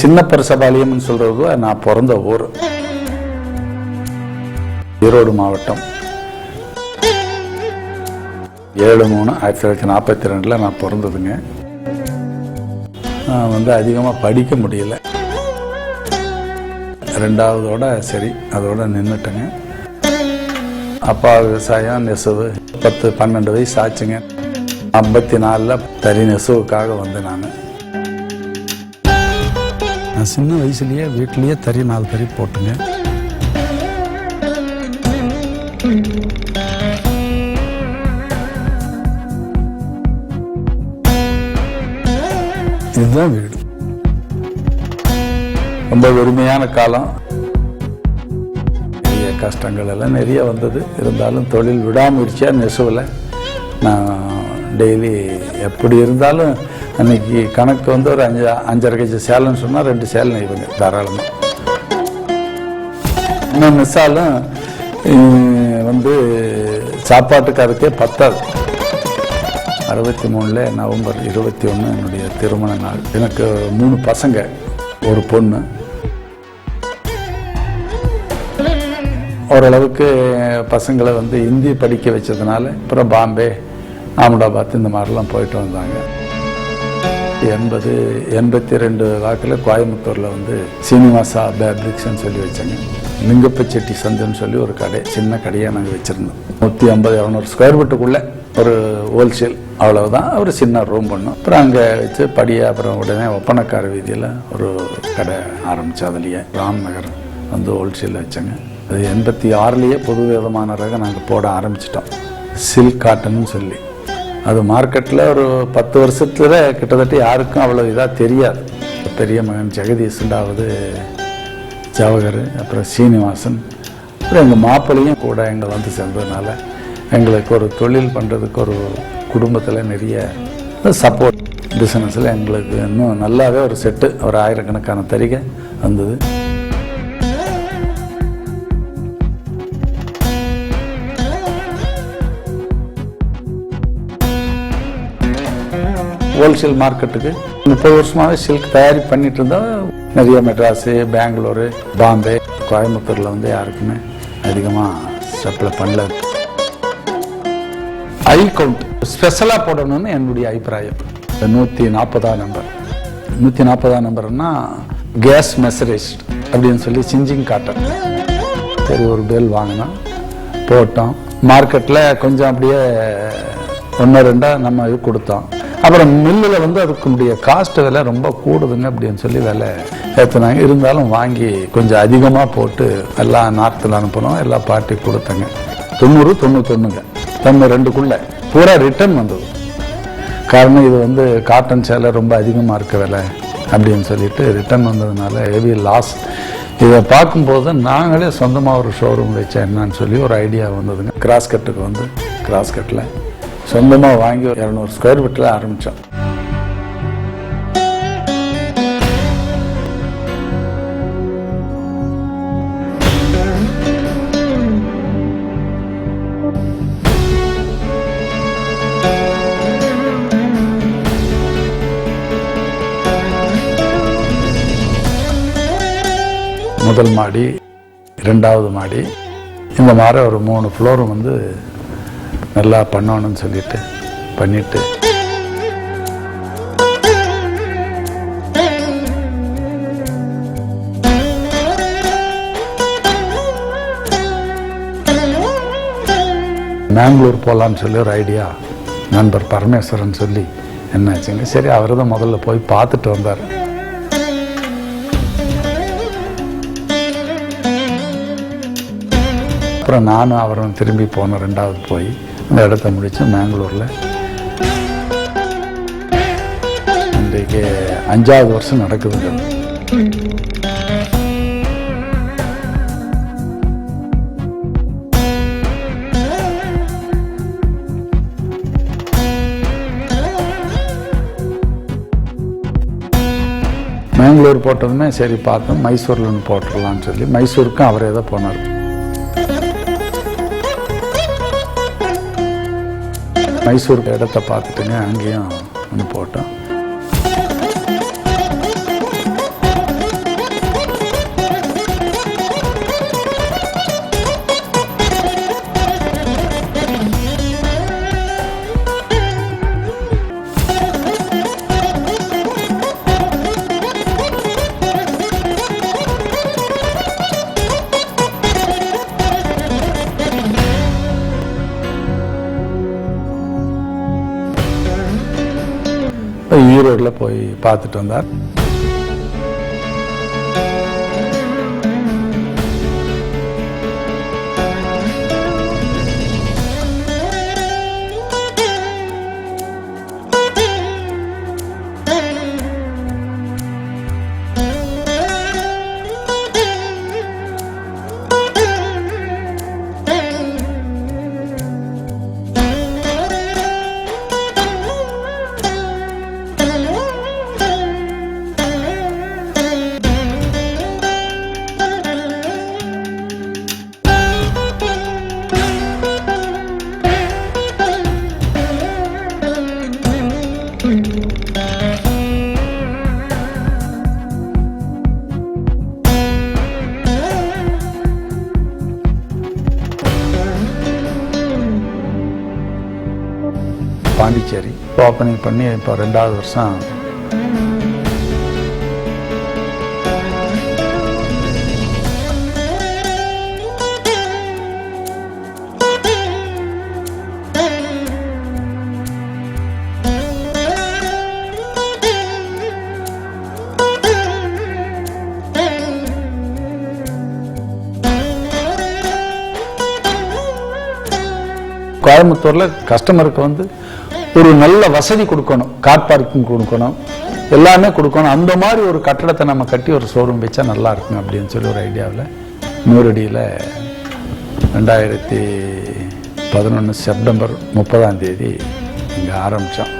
சின்ன பரசபாளையம்னு சொல்றது நான் பிறந்த ஊர். ஈரோடு மாவட்டம். 7/3/1942 நான் பிறந்ததுங்க. நான் அதிகமாக படிக்க முடியல. 2வதோட சரி அதோட நின்றுட்டேங்க. அப்பா விவசாயம், நெசவு. 10-12 வயசு ஆச்சுங்க. 54 தறி நெசவுக்காக வந்தேன். நான் சின்ன வயசுலேயே வீட்டிலேயே தறி 4 தறி போட்டுங்க. இதுதான் வீடு. ரொம்ப வெறுமையான காலம். நிறைய கஷ்டங்கள் எல்லாம் நிறைய வந்தது. இருந்தாலும் தொழில் விடாமுயற்சியாக நெசவில் நான் டெய்லி எப்படி இருந்தாலும் அன்னைக்கு கணக்கு ஒரு 5.5 கஜ சேலைன்னு சொன்னால் 2 சேலை நெய்வங்க தாராளமாக. இன்னும் மிஸ்ஸாலும் சாப்பாட்டுக்கு அதுக்கே பத்தாது. 63 நவம்பர் 21 என்னுடைய திருமண நாள். எனக்கு 3 பசங்க, ஒரு பொண்ணு. ஓரளவுக்கு பசங்களை ஹிந்தி படிக்க வச்சதுனால அப்புறம் பாம்பே, அகமதாபாத் இந்த மாதிரிலாம் போயிட்டு வந்தாங்க. 82 வாக்கில் கோயம்புத்தூரில் சீனிவாசா பேப்ரிக்ஸ்ன்னு சொல்லி வச்சாங்க. லிங்கப்ப செட்டி சந்துன்னு சொல்லி ஒரு கடை, சின்ன கடையாக நாங்கள் வச்சுருந்தோம். 150-200 ஸ்கொயர் ஃபீட்டுக்குள்ளே ஒரு ஹோல்சேல், அவ்வளவுதான். ஒரு சின்ன ரூம் பண்ணோம். அப்புறம் அங்கே வச்சு படியாக அப்புறம் உடனே ஒப்பனக்கார வீதியில் ஒரு கடை ஆரம்பித்து அதுலேயே ராம்நகர் ஹோல்சேல் வச்சாங்க. அது 86 புது விதமான ரகம் நாங்கள் போட ஆரம்பிச்சிட்டோம். சில்க் காட்டன்னு சொல்லி. அது மார்க்கெட்டில் ஒரு 10 வருஷத்துல கிட்டத்தட்ட யாருக்கும் அவ்வளோ இதாக தெரியாது. பெரிய மகன் ஜெகதீஷ், 2வது ஜவஹர், அப்புறம் சீனிவாசன், அப்புறம் எங்கள் மாப்பிள்ளையும் கூட எங்களை சேர்ந்ததுனால எங்களுக்கு ஒரு தொழில் பண்ணுறதுக்கு ஒரு குடும்பத்தில் நிறைய சப்போர்ட். பிஸ்னஸில் எங்களுக்கு இன்னும் நல்லாவே ஒரு செட்டு, ஒரு 1000கணக்கான தறிகை வந்தது. ஹோல்சேல் மார்க்கெட்டுக்கு 30 வருஷமாகவே சில்க் தயாரி பண்ணிட்டு இருந்தோம். நிறைய மெட்ராஸு, பெங்களூரு, பாம்பே, கோயம்புத்தூரில் யாருக்குமே அதிகமாக சப்ளை பண்ணல. ஐ கவுண்ட் ஸ்பெஷலாக போடணும்னு என்னுடைய அபிப்பிராயம். 140ஆம் நம்பர். 140ஆம் நம்பர்னா கேஸ் மெசரைஸ்ட் அப்படின்னு சொல்லி சிஞ்சிங் காட்டன். சரி, ஒரு பேல் வாங்கினோம், போட்டோம். மார்க்கெட்டில் கொஞ்சம் அப்படியே 1-2 நம்ம இது கொடுத்தோம். அப்புறம் மில்லில் அதுக்குடைய காஸ்ட் விலை ரொம்ப கூடுதுங்க அப்படின்னு சொல்லி விலை ஏற்றினாங்க. இருந்தாலும் வாங்கி கொஞ்சம் அதிகமாக போட்டு எல்லாம் நார்த்தில் அனுப்பணும். எல்லா பார்ட்டி கொடுத்தங்க. 90-91ங்க 92க்குள்ளே பூரா ரிட்டர்ன் வந்தது. காரணம் இது காட்டன் சேலை ரொம்ப அதிகமாக இருக்க விலை அப்படின்னு சொல்லிட்டு ரிட்டர்ன் வந்ததுனால ஹெவி லாஸ். இதை பார்க்கும்போது நாங்களே சொந்தமாக ஒரு ஷோரூம் வச்சா என்னன்னு சொல்லி ஒரு ஐடியா வந்ததுங்க. கிராஸ்கட்டுக்கு கிராஸ்கட்டில் சொந்தமாக வாங்கி 200 ஸ்கொயர் ஃபீட்டில் ஆரம்பித்தோம். முதல் மாடி, 2வது மாடி, இந்த மாதிரி ஒரு 3 ஃப்ளோரும் நல்லா பண்ணணும்னு சொல்லிட்டு பண்ணிட்டு பெங்களூர் போகலான்னு சொல்லி ஒரு ஐடியா. நண்பர் பரமேஸ்வரன் சொல்லி என்னாச்சுங்க, சரி அவர் தான் முதல்ல போய் பார்த்துட்டு வந்தார். அப்புறம் நானும் அவரும் திரும்பி போனோம். 2வது போய் அந்த இடத்த முடிச்சு பெங்களூரில் இன்றைக்கு 5வது வருஷம் நடக்குதுங்க. பெங்களூர் போட்டதுமே சரி பார்த்தோம், மைசூரில் ஒன்று போட்டுடலான்னு சொல்லி மைசூருக்கும் அவரே தான் போனார். மைசூருக்கு இடத்த பார்த்துட்டுங்க, அங்கேயும் ஒன்று போட்டோம். ஈரோடில் போய் பார்த்துட்டு வந்தார். பாண்டிச்சேரி ஓப்பனிங் பண்ணி இப்போ 2வது வருஷம். கோயம்புத்தூரில் கஸ்டமருக்கு வந்து ஒரு நல்ல வசதி கொடுக்கணும், கார் பார்க்கிங் கொடுக்கணும், எல்லாமே கொடுக்கணும். அந்த மாதிரி ஒரு கட்டடத்தை நம்ம கட்டி ஒரு ஷோரூம் வச்சா நல்லா இருக்கும் அப்படின்னு சொல்லி ஒரு ஐடியாவில் நூறடியில் 2011 செப்டம்பர் 30 இங்கே ஆரம்பித்தோம்.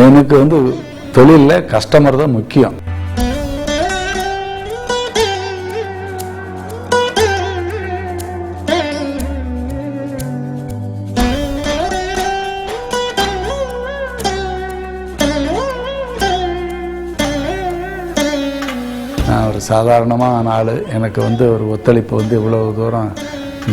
எனக்கு வந்து தொழிலில் கஸ்டமர் தான் முக்கியம். நான் ஒரு சாதாரணமான ஆள், எனக்கு வந்து ஒரு ஒத்துழைப்பு வந்து இவ்வளவு தூரம்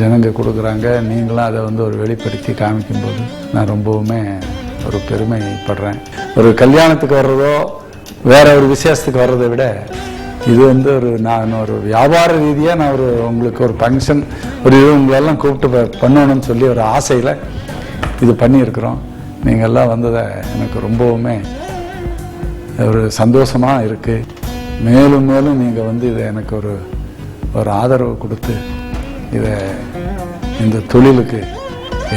ஜனங்க கொடுக்குறாங்க. நீங்களும் அதை வந்து ஒரு வெளிப்படுத்தி காமிக்கும்போது நான் ரொம்பவுமே ஒரு பெருமைப்படுறேன். ஒரு கல்யாணத்துக்கு வர்றதோ வேற ஒரு விசேஷத்துக்கு வர்றதை விட இது வந்து நான் ஒரு வியாபார ரீதியாக நான் உங்களுக்கு ஒரு ஃபங்க்ஷன் ஒரு இது உங்களெல்லாம் கூப்பிட்டு பண்ணணும்னு சொல்லி ஒரு ஆசையில் இது பண்ணியிருக்கிறோம். நீங்கள் எல்லாம் வந்ததை எனக்கு ரொம்பவுமே ஒரு சந்தோஷமாக இருக்குது. மேலும் மேலும் நீங்கள் வந்து இதை எனக்கு ஒரு ஆதரவு கொடுத்து இந்த தொழிலுக்கு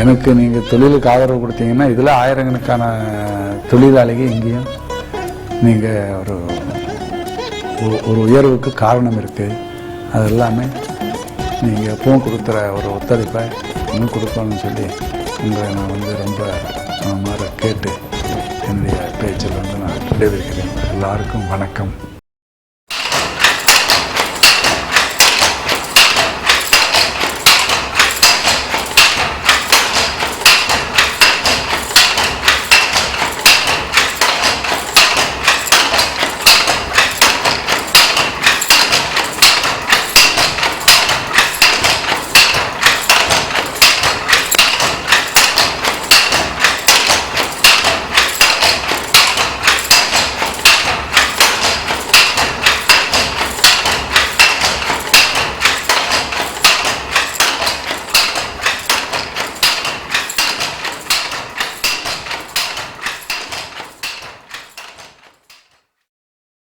எனக்கு நீங்கள் தொழிலுக்கு ஆதரவு கொடுத்தீங்கன்னா இதில் ஆயிரக்கணக்கான தொழிலாளிகள் இங்கேயும் நீங்கள் ஒரு உயர்வுக்கு காரணம் இருக்குது. அது எல்லாமே நீங்கள் எப்பவும் கொடுக்குற ஒரு ஒத்துழைப்பை இன்னும் கொடுக்கணும்னு சொல்லி உங்களை நான் வந்து ரொம்ப மாதிரி கேட்டு என்னுடைய பேச்சில் வந்து நான் விடைபெறுகிறேன். எல்லாருக்கும் வணக்கம்.